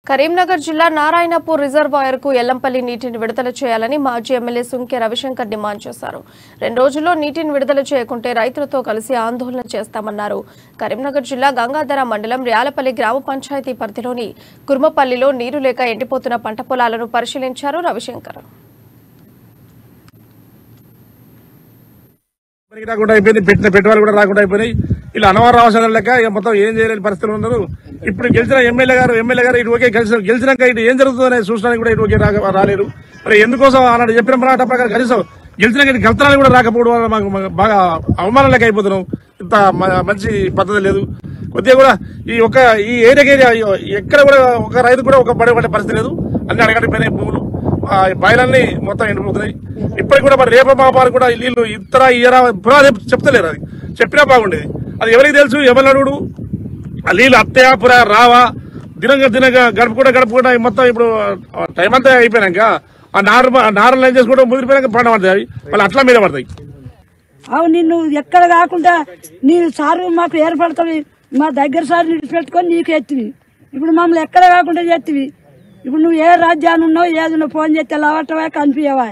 కరీంనగర్ జిల్లా నారాయణపూర్ రిజర్వాయర్ కు ఎల్లంపల్లి నీటిని విడుదల చేయాలని మాజీ ఎమ్మెల్యే సుంకె రవిశంకర్ డిమాండ్ చేశారు. 2 రోజుల్లో నీటిని విడుదల చేయకుంటే రైతులతో కలిసి ఆందోళన చేస్తామన్నారు. కరీంనగర్ జిల్లా గంగాధర మండలం ర్యాలపల్లి గ్రామ పంచాయతీ పరిధిలోని కుర్మపల్లిలో నీరు లేక ఎండిపోతున్న పంట పొలాలను పరిశీలించారు రవిశంకర్. పెట్టిన పెట్టుబడులు కూడా రాకుండా అయిపోయినాయి. ఇలా అనవసర అవసరం లేక మొత్తం ఏం చేయలేని పరిస్థితులు ఉన్నారు. ఇప్పుడు గెలిచిన ఎమ్మెల్యే గారు ఇటు ఒకే గెలిచినాక ఇటు ఏం జరుగుతుందనే చూసడానికి కూడా ఇటు ఒకే రాలేరు. మరి ఎందుకోసం అన్నాడు చెప్పిన మాట ప్రకారం కనీసం గెలిచినాక ఇటు కలతరాలు కూడా రాకపోవడం వల్ల మాకు బాగా అవమానం లేక అయిపోతున్నాం. ఇంత మంచి పద్ధతి లేదు. కొద్దిగా కూడా ఈ ఏరియా ఎక్కడ కూడా ఒక రైతు కూడా ఒక పడే పరిస్థితి లేదు. అన్ని అడగడిపోయినాయి భూములు, బాయిలన్నీ మొత్తం ఎండిపోతున్నాయి. ఇప్పటికి కూడా మరి రేప మాపాలు కూడా నీళ్లు ఇతర ఇయరా చెప్తలేరు. అది చెప్పినా బాగుండేది. అది ఎవరికి తెలుసు, ఎవరు అడుగుడు ఆ నీళ్ళు అత్తయా పురా రావా దినంగా గడుపుకుండా మొత్తం ఇప్పుడు టైం అంతా అయిపోయినాక ఆ నారలు ఏం చేసుకోవడం ముదిరిపోయినాక పంట పడతాయి. అవి మళ్ళీ అట్లా మీద పడతాయి. అవు నిన్ను ఎక్కడ కాకుండా నేను సారు మాకు ఏర్పడతావి, మా దగ్గర సార్ నిడిచిపెట్టుకొని నీకు ఎత్తివి. ఇప్పుడు మమ్మల్ని ఎక్కడ కాకుండా చేతివి. ఇప్పుడు నువ్వు ఏ రాజ్యాన్ని ఉన్నావు ఏది ఫోన్ చేస్తే లావటవా కనిపించవా.